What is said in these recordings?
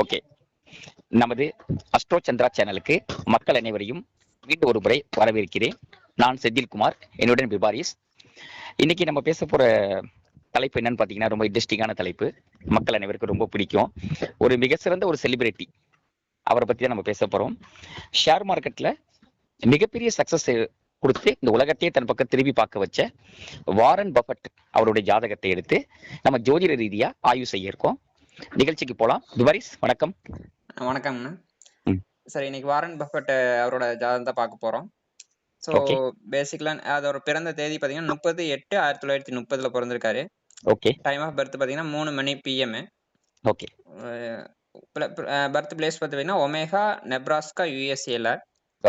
Okay. நமது astro Chandra சேனலுக்கு மக்கள் அனைவரையும் மீண்டும் ஒரு முறை வரவேற்கிறேன். நான் செந்தில்குமார், என்னுடன் பிபாரிஸ். இன்னைக்கு நம்ம பேச போற தலைப்பு என்னன்னு பாத்தீங்கன்னா, ரொம்ப இன்ட்ரெஸ்டிங்கான தலைப்பு. மக்கள் அனைவருக்கும் ரொம்ப பிடிக்கும். ஒரு மிக சிறந்த ஒரு செலிபிரிட்டி, அவரை பத்தி தான் நம்ம பேச போறோம். ஷேர் மார்க்கெட்ல மிகப்பெரிய சக்சஸ் கொடுத்து இந்த உலகத்தையே தன் பக்கம் திரும்பி பார்க்க வச்ச வாரன் பஃபட் அவருடைய ஜாதகத்தை எடுத்து நம்ம ஜோதிட ரீதியா ஆய்வு செய்ய இருக்கோம். நிகழ்ச்சிக்கு போலாம். பிபாரிஸ், வணக்கம். வணக்கம்ண்ணா. ம். சரி, இன்னைக்கு வாரன் பஃபட் அவரோட ஜாதகம் தான் பார்க்க போறோம். So okay. பேசிக்கலா அதோட பிறந்த தேதி பார்த்தீங்கன்னா 30/8/1930 பிறந்திருக்காரு. ஓகே. டைம் ஆஃப் பர்த் பார்த்தீங்கன்னா 3 மணி PM. ஓகே. பர்த் பிளேஸ் பார்த்தீங்கன்னா ஒமேகா நெப்ராஸ்கா USA.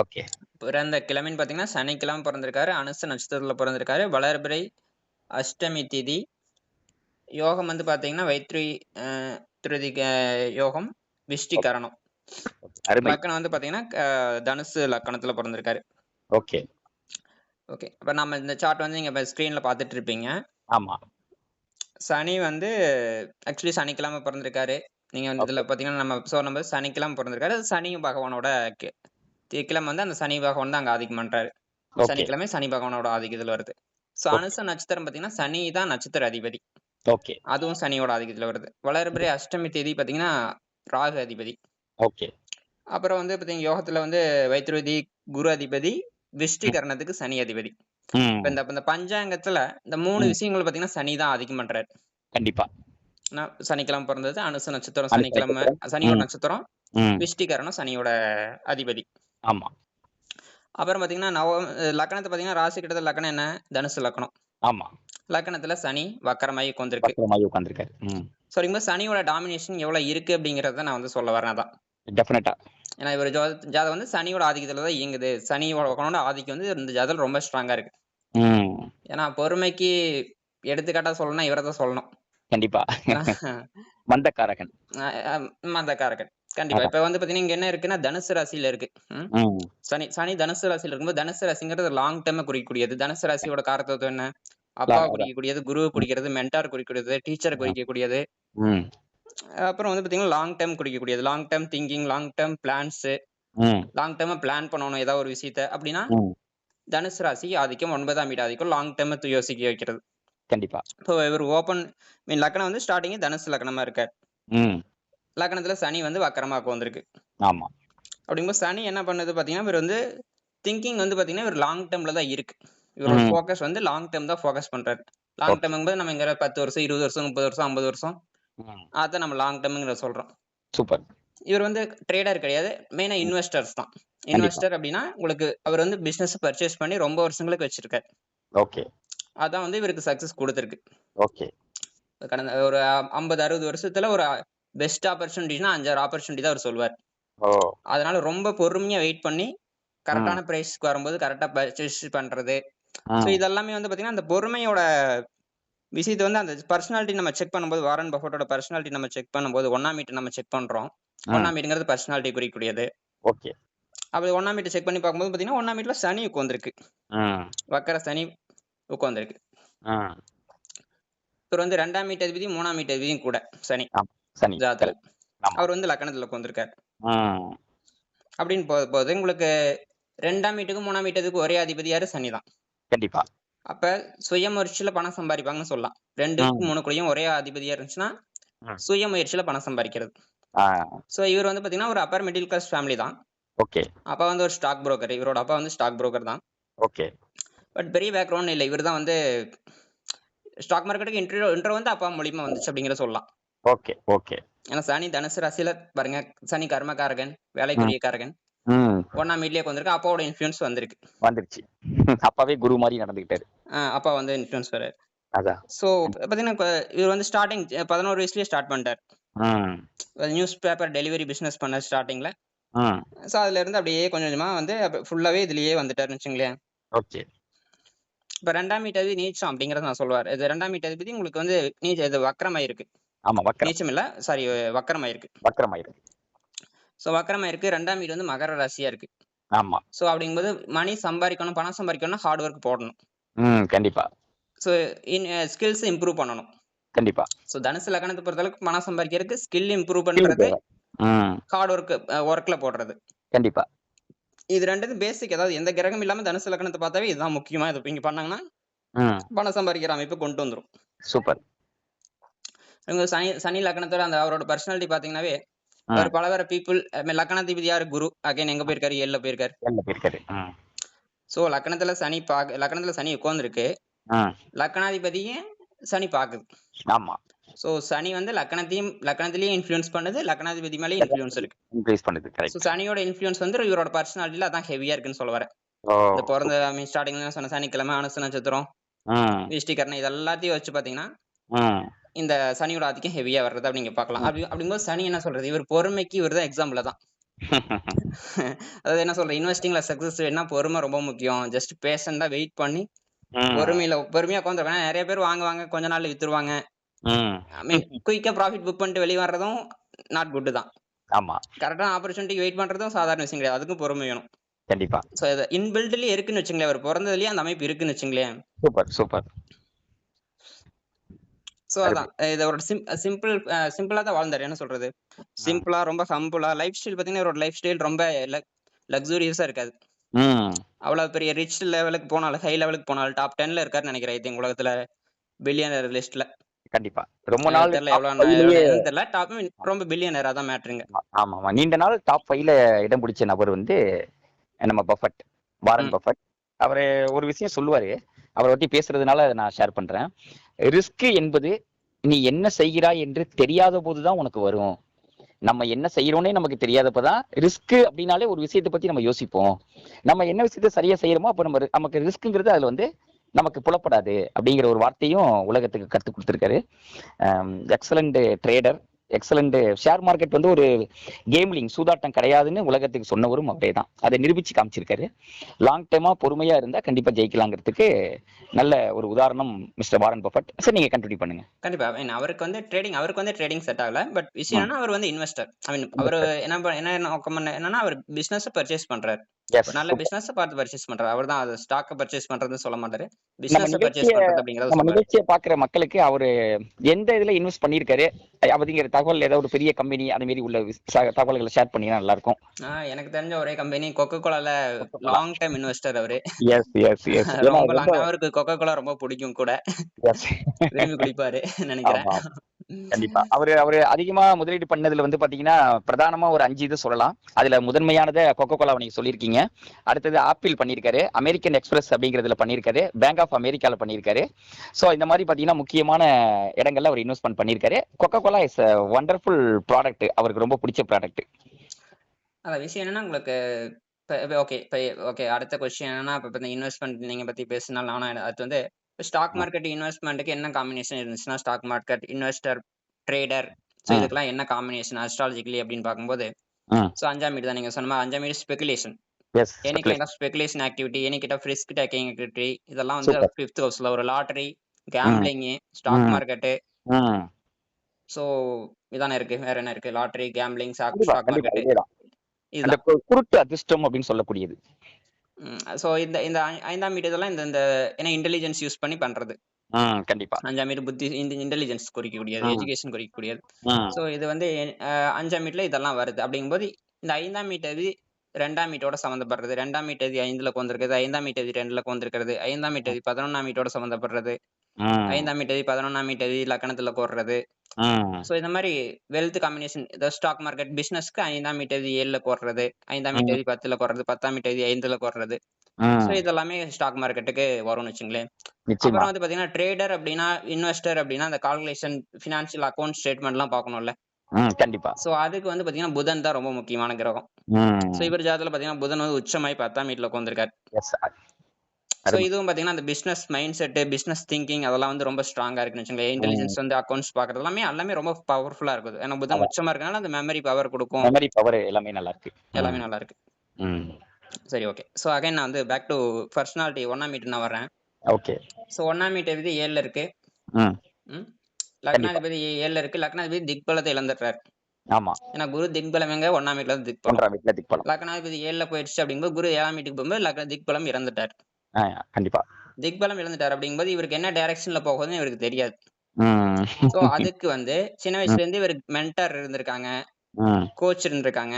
ஓகே. பிறந்த கிழமைன்னு பார்த்தீங்கன்னா சனிக்கிழமை பிறந்திருக்காரு. அனுச நட்சத்திரத்தில் பிறந்திருக்காரு. வளர்பிறை அஷ்டமி திதி. யோகம் வந்து பார்த்தீங்கன்னா வைத்ரி திருதி யோகம், விஷ்டி கரணம். அருமை. லக்கணம் வந்து பார்த்தீங்கன்னா தனுசு லக்கணத்தில் பிறந்திருக்காரு. ஓகே. ஓகே. அப்ப நம்ம இந்த சார்ட் வந்து நீங்க ஸ்கிரீன்ல பார்த்துட்டு இருப்பீங்க. ஆமா. சனி வந்து ஆக்சுவலி சனிக்கிழமை பிறந்திருக்காரு. நீங்க வந்து இதுல பாத்தீங்கன்னா நம்ம சொன்ன சனிக்கிழமை பிறந்திருக்காரு. சனி பகவானோட கிழமை வந்து அந்த சனி பகவான் தான் அங்க ஆதிக்கம் பண்றாரு. சனிக்கிழமை சனி பகவானோட ஆதிக்கத்துல வருது. சோ அனுச நட்சத்திரம் பாத்தீங்கன்னா சனி தான் நட்சத்திர அதிபதி. ஓகே. அதுவும் சனியோட ஆதிக்கத்துல வருது. வளர்பிறை அஷ்டமி தேதி பாத்தீங்கன்னா ராகு அதிபதி. ஓகே. அப்புறம் வந்து பாத்தீங்கன்னா யோகத்துல வந்து வைத்திருதி குரு அதிபதி, விஷ்டி கரணத்துக்கு சனி அதிபதி. இந்த பஞ்சாங்கத்துல இந்த 3 விஷயங்கள் பாத்தீங்கன்னா சனி தான் ஆதிக்கம் பண்றாரு. கண்டிப்பா. சனிக்கிழமை பிறந்தது, அனுச நட்சத்திரம் சனிக்கிழமை, சனியோட நட்சத்திரம், விஷ்டிகரணம் சனியோட அதிபதி. ஆமா. அப்புறம் பாத்தீங்கன்னா லக்கணத்தை பாத்தீங்கன்னா ராசி கிட்டத்தட்ட லக்கணம் என்ன? தனுசு லக்கணம். ஆமா. லக்கணத்துல சனி வக்கரமாயி உட்கார்ந்திருக்கு. சரிங்க, சனியோட டாமினேஷன் எவ்வளவு இருக்கு அப்படிங்கறத நான் வந்து சொல்ல வரேன். அதான் டெஃபினட்டா. ஏன்னா இவர் ஜாதகம் வந்து சனியோட ஆதிக்கத்துல தான் இயங்குது. சனியோட ஆதிக்கம் வந்து இந்த ஜாதகம் ரொம்ப ஸ்ட்ராங்கா இருக்கு. ஏன்னா பொறுமைக்கு எடுத்துக்காட்டா சொல்லணும்னா இவரை தான் சொல்லணும். கண்டிப்பா. மந்தக்காரகன். மந்தக்காரகன் கண்டிப்பா. இப்ப வந்து பாத்தீங்கன்னா இங்க என்ன இருக்குன்னா தனுசு ராசியில இருக்கு. சனி தனுசு ராசியில இருக்கும்போது தனுசு ராசிங்கிறது லாங் டேர்ம் குறிக்கக்கூடியது. தனுசு ராசியோட காரத்துவம் என்ன? அப்பா குறிக்கக்கூடியது, குருவை குறிக்கிறது, மென்டார் குறிக்கக்கூடியது, டீச்சர் குறிக்கக்கூடியது. அப்புறம் வந்து பாத்தீங்கன்னா லாங் டேர்ம் குறிக்கக்கூடியது. Long term thinking, long term plans, long term plan பண்ணணும் ஏதாவது ஒரு விஷயத்த அப்படின்னா தனுசு ராசி ஆதிக்கம் 9ஆம் வீடு ஆதிக்கம் லாங் டேர்ம் யோசிக்க வைக்கிறது. கண்டிப்பா. இப்போ இவர் லக்னம் வந்து ஸ்டார்டிங் தனுசு லக்னமா இருக்காரு. லக்னத்துல சனி வந்து வக்கரமா வந்திருக்கு. ஆமா. அப்படிங்கும்போது சனி என்ன பண்ணுது பாத்தீங்கன்னா இவர் வந்து திங்கிங் வந்து பாத்தீங்கன்னா இவர் லாங் டேர்ம்ல தான் இருக்கு. இவரோட ஃபோக்கஸ் வந்து லாங் டேர்ம் தான் ஃபோக்கஸ் பண்றாரு. லாங் டேர்ம்ங்கும்போது நம்ம இங்க 10 வருஷம், 20 வருஷம், 30 வருஷம், 50 வருஷம், அதான் நம்ம லாங் டேர்ம்ங்கிற சொல்றோம். சூப்பர். இவர் வந்து ட்ரேடர் கிடையாது, மெயினா இன்வெஸ்டர்ஸ் தான். இன்வெஸ்டர் அப்படின்னா உங்களுக்கு அவர் வந்து பிசினஸ் பர்ச்சேஸ் பண்ணி ரொம்ப வருஷங்களுக்கு வச்சிருக்காரு. ஓகே. அதான் வந்து இவருக்கு சக்சஸ் கொடுத்திருக்கு. ஓகே. கடந்த ஒரு 50-60 வருஷத்துல ஒரு பெஸ்ட் ஆப்பர்ச்சுனிட்டினா 5-6 ஆப்பர்ச்சுனிட்டி தான் அவர் சொல்வார். அதனால ரொம்ப பொறுமையா வெயிட் பண்ணி கரெக்டான பிரைஸ்க்கு வரும்போது கரெக்டா பர்ச்சேஸ் பண்றது. சோ இதெல்லாமே வந்து பாத்தீங்கன்னா அந்த பொறுமையோட விஷயத்தை வந்து அந்த பர்சனாலிட்டி நம்ம செக் பண்ணும்போது வாரன் பஃபட்டோட பர்சனாலிட்டி நம்ம செக் பண்ணும்போது 1ஆம் மீட்டர் நம்ம செக் பண்றோம். 1ஆம் மீட்டர்ங்கிறது பர்சனாலிட்டி குறிக்கக்கூடியது. ஓகே. அப்படி 1ஆம் மீட்டர் செக் பண்ணி பார்க்கும்போது பாத்தீங்கன்னா 1ஆம் மீட்டர்ல சனி உட்கார்ந்திருக்கு. வக்கர சனி உட்கார்ந்திருக்கு. இவர் வந்து 2ஆம் மீட்டர் அதிபதி 3ஆம் மீட்டர் அதிபதியும் கூட சனி ஜாதகத்துல. அவர் வந்து லக்னத்துல உட்கார்ந்திருக்காரு. அப்படின்னு போது உங்களுக்கு 2ஆம் வீட்டுக்கும் 3ஆம் வீட்டுக்கு ஒரே அதிபதி யாரு? சனி தான். கண்டிப்பா. அப்ப சுய முயற்சியில பணம் சம்பாதிப்பாங்கன்னு சொல்லலாம். 2க்கும் 3க்குள்ளயும் ஒரே அதிபதியா இருந்துச்சுன்னா சுய முயற்சியில பணம் சம்பாதிக்கிறது. சோ இவர் வந்து பாத்தீங்கன்னா ஒரு அப்பர் மிடில் கிளாஸ் ஃபேமிலி தான். ஓகே. அப்பா வந்து ஒரு ஸ்டாக் புரோக்கர். இவரோட அப்பா வந்து ஸ்டாக் புரோக்கர் தான். ஓகே. பட் பெரிய பேக்ரவுண்ட் இல்ல. இவர் தான் வந்து ஸ்டாக் மார்க்கெட்டுக்கு இன்ட்ரோ வந்து அப்பா மூலியமா வந்துச்சு அப்படிங்கிற சொல்லலாம். ஓகே. ஓகே. ஏன்னா சனி தனுசு ராசியில பாருங்க, சனி கர்மகாரகன், வேலைக்குரிய காரகன். 1ஆம் வீட்லயே வந்திருக்கு. அப்பாவோட இன்ஃப்ளூயன்ஸ் வந்துருச்சு. அப்பாவே குரு மாதிரி நடந்துக்கிட்டாரு. அப்பா வந்து இன்ஃப்ளூயன்ஸ் வராரு. அதான். சோ பாத்தீங்கன்னா இவர் வந்து ஸ்டார்டிங் 11 வயசுலயே ஸ்டார்ட் பண்ணிட்டார். நியூஸ் பேப்பர் டெலிவரி பிசினஸ் பண்ண ஸ்டார்டிங்ல. சோ அதுல இருந்து அப்படியே கொஞ்சம் கொஞ்சமா வந்து ஃபுல்லாவே இதுலயே வந்துட்டாருன்னு வச்சுங்களேன். ஓகே. இப்ப 2ஆம் வீட்டு அதிபதி நீச்சம் அப்படிங்கறத நான் சொல்லுவார். இது 2ஆம் வீட்டு அதிபதி உங்களுக்கு வந்து இது வக்கரமாயிருக்கு. ஆமா, வக்கரம். நீச்சம் இல்ல, சாரி, வக்கரமாயிருக்கு. சோ வக்கரமாயிருக்கு. 2ஆம் வீடு வந்து மகர ராசியா இருக்கு. ஆமா. சோ அப்படிங்கும்போது மணி சம்பாதிக்கணும், பணம் சம்பாதிக்கணும்னா ஹார்ட் ஒர்க் போடணும். கண்டிப்பா. சோ ஸ்கில்ஸ் இம்ப்ரூவ் பண்ணணும். கண்டிப்பா. சோ தனுசு லக்னத்தை பொறுத்தளவுக்கு பணம் சம்பாதிக்கிறதுக்கு ஸ்கில் இம்ப்ரூவ் பண்றது ம். ஹார்ட் ஒர்க்ல போடுறது. கண்டிப்பா. இது 2ம் பேசிக். அதாவது எந்த கிரகம் இல்லாம தனுசு லக்னத்த பார்த்தாவே இதுதான் முக்கியமா. இத இங்க பண்ணாங்கன்னா, ம். பணம் சம்பாதிக்கிற அமைப்பு கொண்டு வந்துரும். சூப்பர். இவங்க சனி சனி லக்னத்தோட அந்த அவரோட பெர்சனாலிட்டி பார்த்தீங்கன்னாவே, அவர் ம். பலதர பீப்பிள் லக்னாதிபதி யாரு? குரு. அகைன் எங்க போயிருக்காரு? 7ல போயிருக்காரு. ஏழுல போயிருக்காரு. ம். சோ லக்னத்துல சனி உட்கார்ந்திருக்கு. ம். லக்னாதிபதியும் சனி பாக்குது. ஆமா. சோ சனி வந்து லக்னத்திலயும் இன்ஃப்ளூயன்ஸ் பண்ணுது. லக்னாதிபதி மேலயும் இன்ஃப்ளூயன்ஸ் இருக்கு. இன்கிரீஸ் பண்ணுது. So correct. சனியோட இன்ஃப்ளூயன்ஸ் வந்து இவரோட பெர்சனாலிட்டில அதான் ஹெவியா இருக்குன்னு சொல்ல வரேன். ஓ! இந்த பொறந்த சூப்பர். ஸ்டார்டிங்ல சொன்ன சனிக்கிழமை, அனுச நட்சத்திரம், ம். விஷ்டிகரணம் இது எல்லாத்தையும் வச்சு பார்த்தீங்கன்னா, ம். இந்த சனியோட ஆதிக்கம் ஹெவியா வர்றத நீங்க பார்க்கலாம். அப்படிங்கும்போது சனி என்ன சொல்றது? இவர் பொறுமைக்கு இவர் தான் எக்ஸாம்பிள் தான். அதாவது என்ன சொல்றேன்? இன்வெஸ்டிங்ல சக்சஸ் வேணும்னா பொறுமை ரொம்ப முக்கியம். ஜஸ்ட் பேஷண்டா வெயிட் பண்ணி ம். பொறுமையா உட்கார்ந்துருக்கணும். ஏன்னா நெறைய பேர் வாங்குவாங்க, கொஞ்ச நாள்ல வித்துருவாங்க. ம். ஐ மீன் குயிக்கா ப்ராஃபிட் புக் பண்ணிட்டு வெளிய வர்றதும் நாட் குட் தான். ஆமா. கரெக்ட்டான ஆப்பர்ச்சுனிட்டிக்கு வெயிட் பண்றதும் சாதாரண விஷயம் கிடையாது. அதுக்கும் பொறுமை வேணும். கண்டிப்பா. சோ இது இன்பில்ட்லயே இருக்குன்னு வச்சுக்கங்களேன். அவர் பொறந்ததிலேயே அந்த அமைப்பு இருக்குன்னு வச்சுங்களேன். Super, super. சோ அருமை. அதான். இது ஒரு சிம்பிளா தான் வாழ்ந்தாரு. என்ன சொல்றது? ம். சிம்பிளா, ரொம்ப ஹம்பிளா லைஃப் ஸ்டைல் பார்த்தீங்கன்னா, இவரோட லைஃப் ஸ்டைல் ரொம்ப லக்ஸூரியஸா இருக்காது. ம். அவ்வளவு பெரிய ரிச் லெவலுக்கு போனாலும், ஹை லெவலுக்கு போனாலும் டாப் 10ல இருக்காருன்னு நெனைக்கிறேன். ஐ திங்க் உலகத்துல பில்லியனர் லிஸ்ட்ல. கண்டிப்பா. ரொம்ப நாள் தெரியல டாப் 5லயே எவ்வளோன்னு தெரியல. ரொம்ப பில்லியனர் அதான் மேட்டருங்க. ஆமாமா. நீண்ட நாள் டாப் 5ல இடம் பிடிச்ச நபர் வந்து நம்ம பஃபட். வாரன் ம். பஃபட். அவரு ஒரு விஷயம் சொல்லுவாரு. அவர பத்தி பேசுறதுனால நான் ஷேர் பண்றேன். ரிஸ்க் என்பது நீ என்ன செய்கிறாய் என்று தெரியாத போது தான் உனக்கு வரும். நம்ம என்ன செய்யறோம்னே நமக்கு தெரியாதப்ப தான் ரிஸ்க் அப்படின்னாலே ஒரு விஷயத்தை பத்தி நம்ம யோசிப்போம். நம்ம என்ன விஷயத்த சரியா செய்யறோமோ அப்ப நமக்கு ரிஸ்க்ங்கிறது அதுல வந்து நமக்கு புலப்படாது அப்படிங்கிற ஒரு வார்த்தையும் உலகத்துக்கு கற்றுக் கொடுத்துருக்காரு. Excellent trader, excellent share market வந்து ஒரு கேம்லிங் சூதாட்டம் கிடையாதுன்னு உலகத்துக்கு சொன்னவரும் அவரே தான். அதை நிரூபிச்சு காமிச்சிருக்காரு. லாங் டைமா பொறுமையா இருந்தா கண்டிப்பா ஜெயிக்கலாங்கிறதுக்கு நல்ல ஒரு உதாரணம் மிஸ்டர் வாரன் பஃபட். சரி, நீங்க கண்டினியூ பண்ணுங்க. கண்டிப்பா. ஐ மீன் அவருக்கு வந்து ட்ரேடிங் செட் ஆகல. பட் விஷயம் என்னன்னா, அவர் வந்து இன்வெஸ்டர். ஐ மீன் அவரு என்ன நோக்கம் என்னன்னா, அவர் பிசினஸ் பர்ச்சேஸ் பண்றாரு. எஸ், ஒரு நல்ல சூப்பர். பிசினஸ் பார்த்து பர்ச்சேஸ் பண்றாரு. அவர்தான் அது ஸ்டாக்க பர்ச்சேஸ் பண்றதுன்னு சொல்ல மாட்டாரு. நம்ம பிசினஸ் நிகழ்ச்சிய பர்ச்சேஸ் பண்றது அப்படிங்கறத நம்ம சொல்றாரு. நிகழ்ச்சிய பாக்குற மக்களுக்கு அவரு எந்த இதுல இன்வெஸ்ட் பண்ணியிருக்காரு அப்படிங்கிற தகவல், ஏதாவது ஒரு பெரிய கம்பெனி அந்த மாதிரி உள்ள தகவல்களை ஷேர் பண்ணீங்கன்னா நல்லா இருக்கும். எனக்கு தெரிஞ்ச ஒரே கம்பெனி கொக்கோ கோலால லாங் டைம் இன்வெஸ்டர் அவரு. Yes, yes, yes. ஏன்னா ரொம்ப ரொம்ப லாங் அவருக்கு கொக்கோ கோலா ரொம்ப பிடிக்கும் கூட. எஸ். விரும்பி குடிப்பாரு நினைக்கிறேன். ஆமா. கண்டிப்பா. அவரு அவரு அதிகமா முதலீடு பண்ணதுல வந்து பாத்தீங்கன்னா, பிரதானமா ஒரு 5 இது சொல்லலாம். அதுல முதன்மையானத கொக்கோ கோலாவ நீங்க சொல்லியிருக்கீங்க. அடுத்தது ஆப்பிள் பண்ணியிருக்காரு. அமெரிக்கன் எக்ஸ்பிரஸ் அப்படிங்கிறதுல பண்ணியிருக்காரு. பேங்க் ஆஃப் அமெரிக்கால பண்ணியிருக்காரு. சோ இந்த மாதிரி பாத்தீங்கன்னா முக்கியமான இடங்கள்ல அவர் இன்வெஸ்ட்மெண்ட் பண்ணியிருக்காரு. Coca Cola is a wonderful product. அவருக்கு ரொம்ப பிடிச்ச ப்ராடக்ட். அந்த விஷயம் என்னன்னா உங்களுக்கு ஓகே அடுத்த கொஸ்டின் என்னன்னா இப்ப இந்த இன்வெஸ்ட்மெண்ட் நீங்க பத்தி பேசினால நானும் அது வந்து ஸ்டாக் மார்க்கெட் இன்வெஸ்ட்மெண்ட்டுக்கு என்ன காம்பினேஷன் இருந்துச்சுன்னா stock market investor trader so hmm. இதுக்கெல்லாம் என்ன காம்பினேஷன் அஸ்ட்ராலஜிக்கலி அப்படின்னு பார்க்கும்போது ம். ஸோ 5ஆம் வீடு தான் நீங்க சொன்ன மாதிரி 5ஆம் வீடு speculation yes. Any kind of speculation activity any kind of risk taking activity இதெல்லாம் வந்து சூப்பர். 5th ஹவுஸ்ல ஒரு lottery hmm. Gambling stock hmm. Market hmm. So இதானே இருக்கு வேற என்ன இருக்கு லாட்டரி கேம்பிளிங் கண்டிப்பா, ஸ்டாக் கண்டிப்பா. மார்க்கெட்டு இதேதான். அந்த இதுதான் குருட்டு அதிர்ஷ்டம் அப்படின்னு சொல்லக்கூடியது. ஸோ இந்த இந்த 5ஆம் வீடு இதெல்லாம் இந்த இந்த ஏன்னா இன்டெலிஜென்ஸ் யூஸ் பண்ணி பண்றது கண்டிப்பா. 5ஆம் வீடு புத்தி இன்டெலிஜென்ஸ் குறிக்கக்கூடியது ம். எஜுகேஷன் குறிக்கக்கூடியது ம். ஸோ இது வந்து 5ஆம் வீட்டுல இதெல்லாம் வருது அப்படிங்கும்போது இந்த 5ஆம் வீட்டது 2ஆம் வீட்டோட சம்மந்தப்படுறது 2ஆம் வீட்டது 5ல கொண்டிருக்கிறது 5ஆம் வீட்டது 2ல கொண்டிருக்கிறது 5ஆம் வீட்டது 11ஆம் வீட்டோட சம்மந்தப்படுறது ம். 5ஆம் வீட்டது 11ஆம் வீட்டது லக்கணத்துல கோர்றது ம். ஸோ இந்த மாதிரி வெல்த் காம்பினேஷன் இந்த ஸ்டாக் மார்க்கெட் பிசினஸ்க்கு 5ஆம் வீட்டது 7ல கோர்றது 5ஆம் ம். வீட்டது 10ல கோர்றது 10ஆம் வீட்டது 5ல கோர்றது ஸோ ம். இதெல்லாமே ஸ்டாக் மார்க்கெட்டுக்கு வரும்னு வச்சுங்களேன் நிச்சயமா. அப்புறம் வந்து பாத்தீங்கன்னா ட்ரேடர் அப்படின்னா இன்வெஸ்டர் அப்படின்னா அந்த கால்குலேஷன் ஃபினான்ஷியல் அக்கௌண்ட் ஸ்டேட்மெண்ட்லாம் பார்க்கணும்ல கண்டிப்பா. ஸோ அதுக்கு வந்து பாத்தீங்கன்னா புதன் தான் ரொம்ப முக்கியமான கிரகம் ஸோ ம். இவர் ஜாதத்துல பாத்தீங்கன்னா புதன் வந்து உச்சமாய் 10ஆம் வீட்டுல உட்காந்துருக்காரு எஸ். ஸோ அருமை. இதுவும் பாத்தீங்கன்னா அந்த business mind set business thinking அதெல்லாம் வந்து ரொம்ப ஸ்ட்ராங்கா இருக்குன்னு வச்சுக்கோங்களேன் ம். இன்டெலிஜென்ஸ் வந்து அக்கௌண்ட்ஸ் பாக்குறது எல்லாமே ரொம்ப பவர்ஃபுல்லா இருக்குது ஏன்னா புதன் அதான். உச்சமா இருக்கனால அந்த மெமரி பவர் கொடுக்கும் மெமரி பவர் எல்லாமே நல்லா இருக்கு. எல்லாமே ம். நல்லா இருக்கு ம். சரி ஓகே ஸோ அகைன் நான் வந்து பேக் டு பர்சனாலிட்டி 1ஆம் வீட்டு நான் வரேன் ஓகே. ஸோ 1ஆம் வீட்டு விதி 7ல இருக்கு ம். ம் கண்டிப்பா. லக்னாதிபதி 7ல இருக்கு லக்னாதிபதி திக்பலத்தை இழந்துடுறாரு ஆமா. ஏன்னா குரு திக்பலம் எங்க 1ஆம் வீட்டுல இருந்து திக்பலம் 1ஆம் வீட்ல திக்பலம். லக்னாதிபதி 7ல போயிடுச்சு அப்படிங்கும்போது குரு 7ஆம் வீட்டுக்கு போகும்போது திக்பலம் இறந்துட்டார் ஆ, கண்டிப்பா. திக்பலம் இழந்துட்டார் அப்படிங்கும்போது இவருக்கு என்ன டைரக்ஷன்ல போகுதுன்னு இவருக்கு தெரியாது ம். ஸோ அதுக்கு வந்து சின்ன ம். வயசுல இருந்து இவருக்கு மென்டர் இருந்திருக்காங்க ம். கோச் இருந்திருக்காங்க.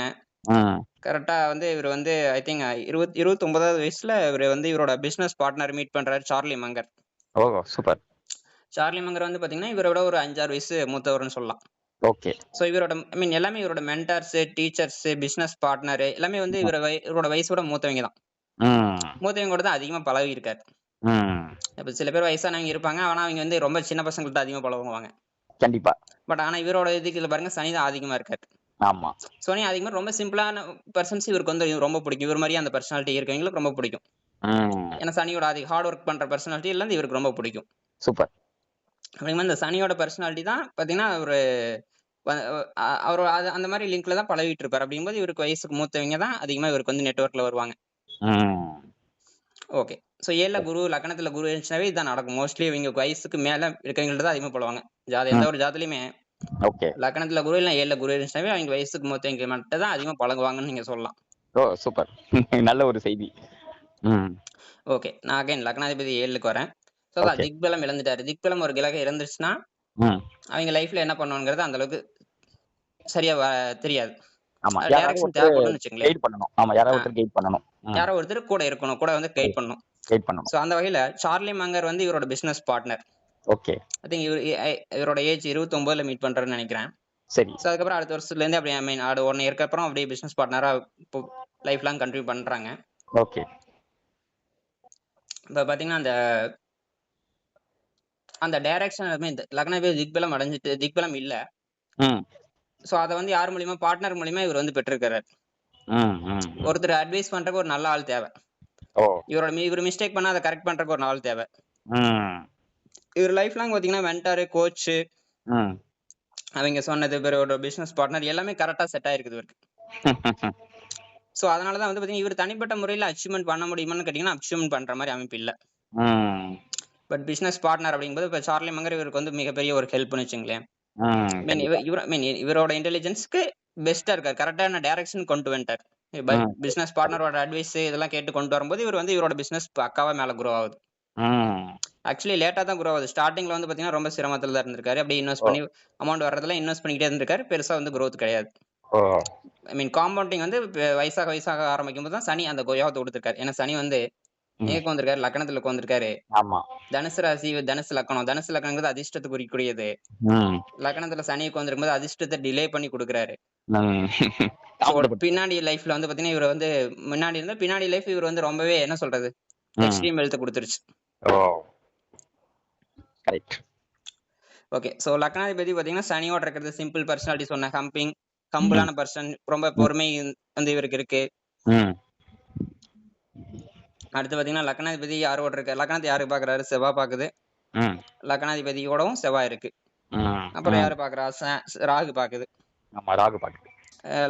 ம். கரெக்ட்டா வந்து இவரு வந்து ஐ திங்க் 29வது வயசுல இவரு வந்து இவரோட பிசினஸ் பார்ட்னர் மீட் பண்றாரு சார்லி மங்கர். ஓஹோ! சூப்பர். சார்லி மங்கர் வந்து பார்த்தீங்கன்னா, இவர விட ஒரு 5, 6 வயசு மூத்தவர்ன்னு சொல்லலாம். ஓகே. ஸோ இவரோட ஐ மீன் எல்லாமே இவரோட மென்டார்ஸ், டீச்சர்ஸ், பிசினஸ் பார்ட்னர் எல்லாமே வந்து ம். இவரோட வயசோட மூத்தவங்க தான். ம். மூத்தவங்க கூட தான் அதிகமா பழகியிருக்காரு. ம். இப்ப சில பேர் வயசானவங்க இருப்பாங்க. ஆனா அவங்க வந்து ரொம்ப சின்ன பசங்கள்ட்ட அதிகமா பழகுவாங்க. கண்டிப்பா. பட் ஆனா இவரோட இதுல பாருங்க சனி தான் அதிகமா இருக்காரு. ஆமா. சோனி அதிகமா ரொம்ப சிம்பிளான பெர்சன்ஸ் இவருக்கு வந்து ரொம்ப பிடிக்கும். இவர் மாரியே அந்த பெர்சனாலிட்டி இருக்கவங்களுக்கு ரொம்ப பிடிக்கும். ம். ஏன்னா சனியோட அதிக ஹார்ட் ஒர்க் பண்ற பெர்சனாலிட்டி எல்லாம் இவருக்கு ரொம்ப பிடிக்கும். சூப்பர். அப்படிங்கும்போது இந்த சனியோட பெர்சனாலிட்டி தான் பார்த்தீங்கன்னா, ஒரு வ அவரு அது அந்த மாரி லிங்க்ல தான் பழகிட்டு இருப்பாரு. அப்படிங்கும்போது இவருக்கு வயசுக்கு மூத்தவங்க தான் அதிகமா இவருக்கு வந்து நெட்வொர்க்ல வருவாங்க. ம். ஓகே. ஸோ 7ல குரு, லக்னத்துல குரு இருந்துச்சுனாவே இதான் நடக்கும். மோஸ்ட்லி இவங்க வயசுக்கு மேல இருக்கவங்கள்ட்ட தான் அதிகமா பழகுவாங்க. ம். எந்த ஒரு ஜாதகத்திலயுமே ஓகே. லக்னத்துல குரு இல்ல 7ல குரு இருந்துச்சுனாவே அவங்க வயசுக்கு மூத்தவங்க மட்டும் தான் அதிகமா பழகுவாங்கன்னு நீங்க சொல்லலாம். ஓ! சூப்பர். நல்ல ஒரு செய்தி. ம். ஓகே. நான் அகைன் லக்னாதிபதி 7க்கு வரேன். ஸோ அதான் ஓகே. திக்பலம் இழந்துட்டாரு. திக்பலம் ஒரு கிரகம் இருந்துச்சுன்னா, ம். அவங்க லைஃப்ல என்ன பண்ணுவாங்கிறது அந்த அளவுக்கு சரியா தெரியாது. ஆமா. யாராவது டைரக்ஷன் ஒருத்தரு தேவைப்படும்னு வச்சுக்கங்களேன். கைட் பண்ணணும். ஆமா. யாராவது அ ஒருத்தர் கைட் பண்ணணும். ம். யாரோ ஒருத்தர் கூட இருக்கணும். கூட வந்து கைட் பண்ணணும். கைட் பண்ணணும். ஸோ அந்த வகையில சார்லி மங்கர் வந்து இவரோட business partner. Okay. I think இவரோட ஏஜ் 29ல மீட் பண்றாருன்னு நெனைக்கிறேன். சரி. ஸோ அதுக்கப்புறம் அடுத்த வருஷத்துலேருந்து அப்படியே ஐ மீன் அது 1 இயர்க்கு அப்புறம் அப்படியே பிசினஸ் பார்ட்னரா இப்போ லைஃப் லாங் கன்டின்யூ பண்றாங்க. ஓகே. இப்ப பார்த்தீங்கன்னா, அந்த அந்த டைரக்ஷன் ஐ மீன் லக்னாதிபதி திக்பலம் அடைஞ்சுட்டு திக்பலம் இல்ல. ம். ஸோ அத வந்து யார் மூலியமா பார்ட்னர் மூலியமா இவர் வந்து பெற்றிருக்காரு. ம். ம். ம். ஒருத்தர் அட்வைஸ் பண்றதுக்கு ஒரு நல்ல ஆள் தேவை. ஓ! இவரு மிஸ்டேக் பண்ணா அத கரெக்ட் பண்றதுக்கு ஒரு ஆள் தேவை. ம். இவர் லைஃப் லாங் பார்த்தீங்கன்னா, மென்டார், கோச் ம். அவைங்க சொன்னது இவரோட பிசினஸ் பார்ட்னர் எல்லாமே கரெக்ட்டா செட் ஆயிருக்குது இவருக்கு. ஸோ அதனால தான் வந்து பார்த்தீங்கன்னா, இவர் தனிப்பட்ட முறையில அச்சீவ்மென்ட் பண்ண முடியுமான்னு கேட்டீங்கன்னா, அச்சீவ்மென்ட் பண்ற மாரி அமைப்பு இல்ல. ம். பட் பிசினஸ் பார்ட்னர் அப்படிங்கும்போது இப்ப சார்லி மங்கர் இவருக்கு வந்து மிகப்பெரிய ஒரு ஹெல்ப்ன்னு வச்சுங்களேன். ம். மீன் கண்டிப்பா. இவரோட இன்டெலிஜென்ஸ்க்கு பெஸ்ட்டா இருக்காரு. கரெக்ட்டான டைரக்ஷன் கொண்டு வந்துட்டார். ம். பிசினஸ் பார்ட்னரோட அட்வைஸ் இதெல்லாம் கேட்டு கொண்டு வரும்போது, இவர் வந்து இவரோட பிசினஸ் பக்காவா மேல குரோ ஆகுது. ம். ஆக்சுவலி லேட்டா தான் குரோ ஆகுது. ஸ்டார்ட்டிங்ல வந்து பார்த்தீங்கன்னா, ரொம்ப சிரமத்துல தான் இருந்திருக்காரு. அப்படியே இன்வெஸ்ட் ஓ! பண்ணி அமௌண்ட் வர்றதெல்லாம் இன்வெஸ்ட் பண்ணிக்கிட்டே இருந்திருக்காரு. பெருசா வந்து குரோத் கிடையாது. ஓ! ஐ மீன் காம்பவுண்டிங் வந்து வயசாக ஆரம்பிக்கும்போது தான் சனி அந்த யோகத்த குடுத்திருக்காரு. ஏன்னா சனி வந்து ம். எங்க வந்திருக்காரு? லக்னத்துல உட்கார்ந்திருக்காரு. ஆமா. தனுசு ராசி, தனுசு லக்னம். தனுசு லக்னம்ங்கிறது அதிர்ஷ்டத்த குறிக்கக்கூடியது. ம். லக்னத்துல சனி உட்கார்ந்திருக்கும்போது அதிர்ஷ்டத்த டிலே பண்ணி குடுக்குறாரு. ம். ஸோ தாமதப்படுத்து. பின்னாடி லைஃப்ல வந்து பார்த்தீங்கன்னா, இவரு வந்து முன்னாடி இருந்தா பின்னாடி லைஃப் இவரு வந்து ரொம்பவே என்ன சொல்றது? ம். எக்ஸ்ட்ரீம் வெல்த்த குடுத்துருச்சு. ஓ! கரெக்ட். ஓகே. ஸோ லக்னாதிபதி பார்த்தீங்கன்னா, சனியோட இருக்கிறது சிம்பிள் பெர்சனாலிட்டி சொன்னேன். ம். ஹம்பிளான பெர்சன். ரொம்ப ம். பொறுமை வந்து இவருக்கு இருக்கு. ம். அடுத்து பார்த்தீங்கன்னா, லக்னாதிபதி யாரோட இருக்கு? லக்னத்த யாரு பார்க்குறாரு? செவ்வா பார்க்குது. ம். லக்னாதிபதியோடவும் செவ்வாய் இருக்கு. ம். அப்புறம் ம். யாரு பார்க்குறா? ராகு பார்க்குது. ஆமா. ராகு பாக்குது.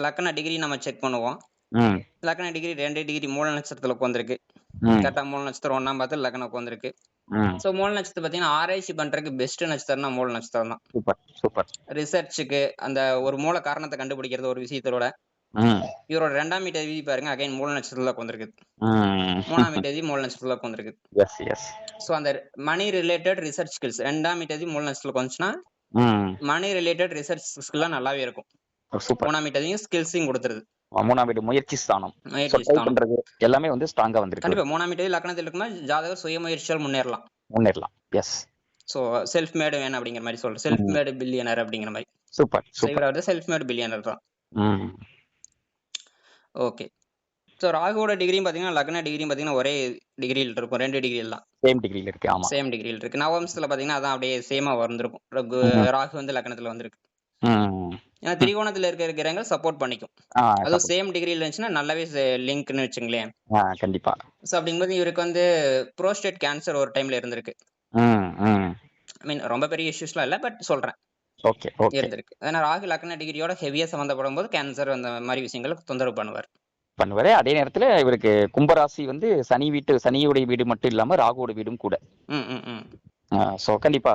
லக்ன டிகிரி நம்ம செக் பண்ணுவோம். ம். லக்ன டிகிரி 2 டிகிரி மூல நட்சத்திரத்துல உட்கார்ந்திருக்கு. ம். கரெக்ட்டா மூல நட்சத்திரம் 1ஆம் பாதத்துல லக்னம் உட்கார்ந்திருக்கு. ம். ஸோ மூல நட்சத்திரம் பார்த்தீங்கன்னா, ஆராய்ச்சி பண்றதுக்கு பெஸ்ட் நட்சத்திரம்னா மூல நட்சத்திரம் தான். Super, super. ரிசர்ச்சுக்கு அந்த ஒரு மூல காரணத்த கண்டுபிடிக்கிறது ஒரு விஷயத்தோட. ம். இவரோட 2ஆம் வீட்டு அதிபதி பாருங்க, அகைன் மூல நட்சத்திரத்துல உட்கார்ந்திருக்கு. ம். 3ஆம் வீட்டு அதிபதி மூல நட்சத்திரத்துல உட்கார்ந்திருக்கு. S, S. ஸோ அந்த மணி ரிலேட்டட் ரிசர்ச் ஸ்கில்ஸ் 2ஆம் வீட்டு அதிபதி மூல நட்சத்திரத்துல உட்காந்துச்சுன்னா, ம். மணி ரிலேட்டட் ரிசர்ச் ஸ்கில்லாம் நல்லாவே இருக்கும். சூப்பர். 3ஆம் வீட்டு அதிபதியும் ஸ்கில்ஸையும் குடுத்துருது. 3ஆம் வீடு முயற்சி ஸ்தானம். ஸோ முயற்சி ட்ரை ஸ்தானம். பண்றது எல்லாமே வந்து ஸ்ட்ராங்கா வந்திருக்கு கண்டிப்பா இவருக்கு. 3ஆம் வீட்டு அதிபதி லக்னத்துல இருக்கும்போது ஜாதகர் சுயமுயற்சியால் முன்னேறலாம். முன்னேறலாம். எஸ். ஸோ செல்ஃப் மேடு மேன் அப்படிங்கிற மாரி சொல்றேன். செல்ஃப் ம். மேடு பில்லியனர் அப்படிங்கிற மாரி. Super, so super. இவரு வந்து செல்ஃப் மேடு பில்லியனர் தான். ம். ஓகே. ஸோ ராகுவோட டிகிரியும் பார்த்தீங்கன்னா, லக்ன டிகிரியும் பார்த்தீங்கன்னா, ஒரே டிகிரில இருக்கும். 2 டிகிரில தான். சேம் டிகிரில இருக்கு. ஆமா. சேம் டிகிரில இருக்கு. நவம்சத்துல பார்த்தீங்கன்னா, அதான் அப்படியே சேமா வந்திருக்கும். ம். ராகு வந்து லக்னத்துல வந்திருக்கு. ம். ஏன்னா திரிகோணத்துல இருக்கிற கிரகங்கள் சப்போர்ட் பண்ணிக்கும். ஆ அதுவும் சப்போர்ட். சேம் டிகிரில இருந்துச்சுன்னா நல்லாவே லிங்க்ன்னு வச்சுங்களேன். கண்டிப்பா. ஸோ அப்படிங்கும்போது இவருக்கு வந்து புரோஸ்டேட் கேன்சர் ஒரு டைம்ல இருந்திருக்கு. ம். ம். ஐ மீன் ரொம்ப பெரிய இஷ்யூஸ்லாம் இல்ல. பட் சொல்றேன். Okay, okay. இருந்திருக்கு. ஏன்னா ராகு லக்ன டிகிரியோட ஹெவியா சம்மந்தப்படும்போது கேன்சர் அந்த மாரி விஷயங்கள தொந்தரவு பண்ணுவார். பண்ணுவாரு. அதே நேரத்துல இவருக்கு கும்பராசி வந்து சனியுடைய வீடு மட்டும் இல்லாம ராகுவோட வீடும் கூட. ம், ம், ம். சோ கண்டிப்பா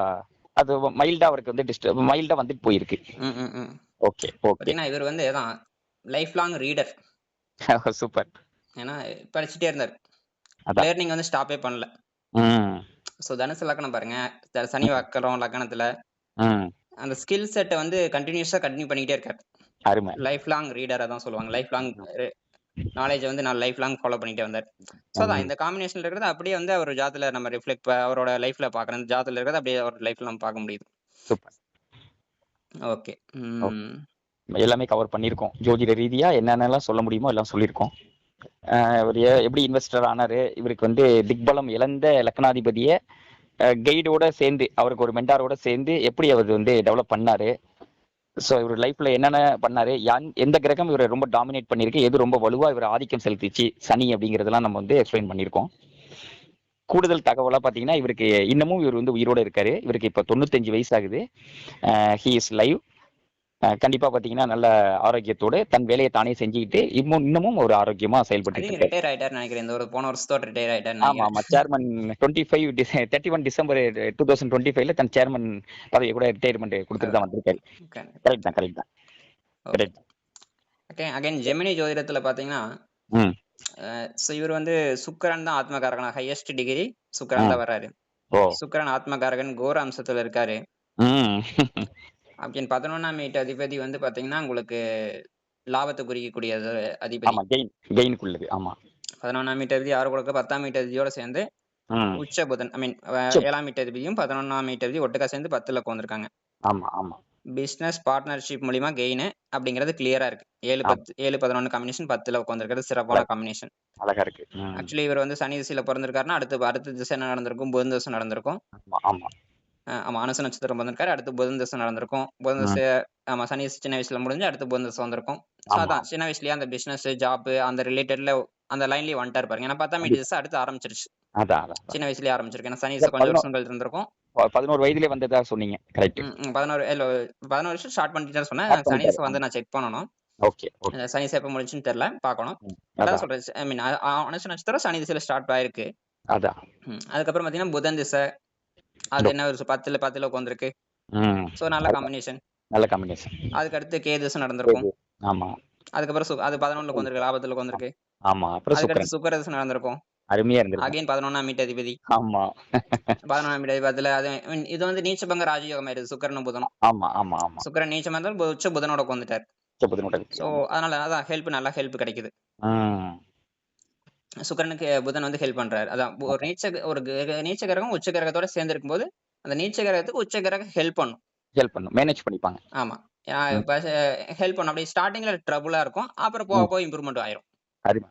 அது மைல்டா அவருக்கு வந்து மைல்டா வந்துட்டு போயிருக்கு. ம், ம், ம். Okay, okay. பார்த்தீங்கன்னா, இவரு வந்து அதான் லைஃப் லாங் ரீடர். சூப்பர். ஏன்னா படிச்சுட்டே இருந்தாரு. அதான். லேர்னிங் வந்து ஸ்டாப்பே பண்ணல. ம். ஸோ தனுசு லக்னம் பாருங்க. சனி ம். வக்கரம் லக்னத்துல ம். அந்த ஸ்கில் செட்ட வந்து கன்டினியூஸா கன்டின்யூ பண்ணிக்கிட்டே இருக்காரு. அருமை. லைஃப் லாங் ரீடரா தான் சொல்லுவாங்க. லைஃப் லாங் நாலேட்ஜ வந்து நான் லைஃப் லாங் ஃபாலோ பண்ணிட்டே வந்தாரு. சோ அதான் ம். இந்த காம்பினேஷன்ல இருக்கிறது அப்படியே வந்து அவர் ஜாதத்துல நம்ம ரிஃப்ளெக்ட் அவரோட லைஃப்ல பார்க்குறோம். இந்த ஜாதத்துல இருக்கிறது அப்படியே அவர் லைஃப்ல நம்ம பார்க்க முடியுது. சூப்பர். ஓகே. ஓகே. எல்லாமே கவர் பண்ணியிருக்கோம். ஜோதிட ரீதியா என்னென்னலாம் சொல்ல முடியுமோ எல்லாம் சொல்லியிருக்கோம். இவர் எப்படி இன்வெஸ்டர் ஆனாரு, இவருக்கு வந்து திக்பலம் இழந்த லக்னாதிபதிய கைடோட சேர்ந்து, அவருக்கு ஒரு மென்டாரோட சேர்ந்து எப்படி அவர் வந்து டெவலப் பண்ணாரு. ஸோ இவர் லைஃப்ல என்னென்ன பண்ணாரு, எந்த கிரகம் இவரை ரொம்ப டாமினேட் பண்ணிருக்கு, எது ரொம்ப வலுவா இவர் ஆதிக்கம் செலுத்திச்சு, சனி அப்படிங்கிறதெல்லாம் நம்ம வந்து எக்ஸ்பிளைன் பண்ணியிருக்கோம். கூடுதல் தகவலா பாத்தீங்கன்னா, இவருக்கு இன்னமும் இவர் வந்து உயிரோட இருக்காரு. இவருக்கு இப்ப 95 வயசு ஆகுது. He is live. கண்டிப்பா பாத்தீங்கன்னா நல்ல ஆரோக்கியத்தோடு தன் வேலையை தானே செஞ்சுக்கிட்டு இன்னமும் ஒரு ஆரோக்கியமா செயல்பட்டு இருக்காரு. ரிட்டையர் ஆயிட்டாருன்னு நினைக்கிறேன். இந்த ஒரு போன வருஷத்தோட ரிட்டையர் ஆயிட்டாருன்னு ஆமா ஆமா. நினைக்கிறேன். சேர்மன் 31 டிசம்பர் 2025ல தன் சேர்மன் பதவியை கூட ரிட்டையர்மெண்ட் கொடுத்துட்டு தான் வந்திருக்காரு. கரெக்ட் தான் கரெக்ட் தான். கரெக்ட். அகைன் ஜெமினி ஜோதிடத்துல பாத்தீங்கன்னா, சோ இவர் வந்து சுக்கிரன் தான் ஆத்மகாரகனா, ஹையஸ்ட் டிகிரி சுக்கிரன் தான் வர்றாரு. சுக்கிரன் ஆத்மகாரகன் கோர அம்சத்துல இருக்காரு. அப்படின்னு 11ஆம் வீட்டு அதிபதி வந்து பாத்தீங்கன்னா உங்களுக்கு லாபத்தை குறிக்கக்கூடிய அதிபதி. கெயினுக்குள்ளது. ஆமா. 11ஆம் வீட்டு அதிபதி 6 கொடுக்க 10ஆம் வீட்டு அதிபதியோட சேர்ந்து உச்ச புதன், ஐ மீன் 7ஆம் வீட்டு அதிபதியும் 11ஆம் வீட்டு அதிபதி ஒட்டுக்கா சேர்ந்து 10ல உட்காந்துருக்காங்க. ஆமா ஆமா. பிசினஸ் பார்ட்னர்ஷிப் மூலியமா கெயின் அப்படிங்கிறது கிளியரா இருக்கு. 7-11 காம்பினேஷன் 10ல உட்காந்துருக்கிறது சிறப்பான காம்பினேஷன். அழகா இருக்கு. ஆக்சுவலி இவர் வந்து சனி திசையில பிறந்திருக்காருன்னா அடுத்த திசை நடந்திருக்கும், புதன் திசை நடந்திருக்கும். ஆமா அனுச நட்சத்திரம் பிறந்திருக்காரு, அடுத்து புதன் திசை நடந்திருக்கும். புதன் திசை ஆமா சனி சின்ன வயசுல முடிஞ்சு அடுத்து புதன் திசை வந்திருக்கும். அதான் சின்ன வயசுலயே அந்த பிசினஸ் ஜாப் அந்த ரிலேட்டட்ல அந்த லைன்லயே வந்துட்டாரு பாருங்க. ஏன்னா 10ஆம் வீட்டு திசை அடுத்து ஆரம்பிச்சிருச்சு. சின்ன வயசுலயே ஆரம்பிச்சிருக்கு. ஏன்னா சனி திசை கொஞ்சம் வருஷங்கள் இருந்திருக்கும். 11 வயதிலே வந்ததா சொன்னீங்க. கரெக்ட். 11 வருஷம் ஸ்டார்ட் பண்ணிட்டு சொன்னேன். சனி திசை வந்து நான் செக் பண்ணணும். ஓகே. சனி திசை எப்ப முடிஞ்சுன்னு தெரியல, பார்க்கணும். அதான் சொல்றேன். ஐ மீன் அனுச நட்சத்திரம் சனி திசையில ஸ்டார்ட் ஆயிருக்கு. அதான். அதுக்கப்புறம் பாத்தீங்கன்னா புதன் திசை அது என்ன ஒரு 10ல உட்காந்துருக்கு. சோ நல்ல காம்பினேஷன். அதுக்கு அடுத்து கே திசை நடந்திருக்கும். ஆமா. அதுக்கப்புறம் அது 11ல உட்காந்துருக்கு, லாபத்துல உட்காந்துருக்கு. ஆமா. அப்புறம் சுக்கிர திசை நடந்திருக்கும். அருமையா இருந்திருக்கு. அகைன் 11ஆம் வீட்டு அதிபதி. ஆமா. 11ஆம் வீட்டு அதிபதியில அது இது வந்து நீச்சபங்க ராஜயோகம் ஆயிருது சுக்கிரனும் புதனும். ஆமா ஆமா ஆமா. சுக்கிரன் நீச்சமா இருந்தாலும் உச்ச புதனோட உட்காந்துட்டாரு. சோ அதனால அதான் நல்ல ஹெல்ப் கிடைக்குது. சுக்கிரனுக்கு புதன் வந்து ஹெல்ப் பண்றாரு. அதான் ஒரு நீச்ச கிரகம் உச்ச கிரகத்தோட சேர்ந்து இருக்கும்போது அந்த நீச்ச கிரகத்துக்கு உச்ச கிரகம் ஹெல்ப் பண்ணும், மேனேஜ் பண்ணிப்பாங்க. ஆமா. ஹெல்ப் பண்ணும். அப்படி ஸ்டார்டிங்ல ட்ரபுளா இருக்கும், அப்புறம் போக இம்ப்ரூவ்மெண்ட் ஆயிரும்.